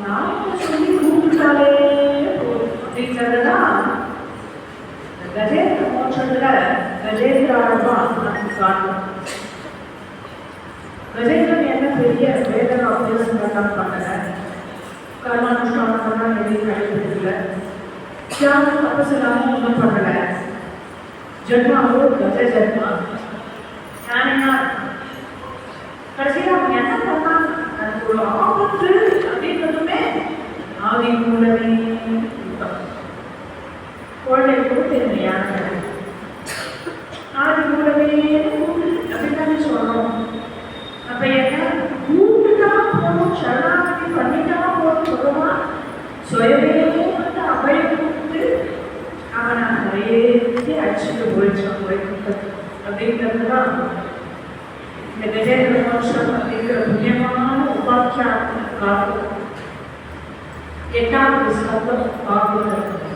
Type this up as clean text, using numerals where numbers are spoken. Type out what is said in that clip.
நாம சொல்லி கூப்பிட்டாலே அப்படிங்கிறதுதான் கஜேந்திர மோட்சத்துல கஜேந்திர ஆழ்வா நமக்கு காட்டணும். கஜேந்திரன் என்ன பெரிய வேத அபியாசம் பண்ணல, கர்மானுஷ்டானம் எதையும் கடைபிடிக்கல, தியானம் தபசெல்லாமும் ஒன்றும் பண்ணல. ஜென்மாவோ கஜ ஜென்மா ஞானியா. கடைசியில் அவங்க என்ன பண்ணாங்க, எனக்கு ஒரு ஆபத்து அப்படின்றதுமே ஆதி மூலமே குழந்தை கொடுத்து யானை ஆதி மூலமே அப்படின்னு சொல்றோம். அப்ப என்ன கூப்பிட்டா போதும், சரணாகதி பண்ணிட்டா போதும், சொல்லுவா சுயமே வந்து அபயம் கொடுத்து அவனை நிறைய அடிச்சுட்டு போயிடுச்சான் அப்படிங்கிறதுதான் இந்த கஜேந்திர மோட்சம் அப்படிங்கிற முக்கியமான உபாக்கியானத்தை காட்டும். எட்டாவது ஸ்கந்தம் பார்க்கிறது.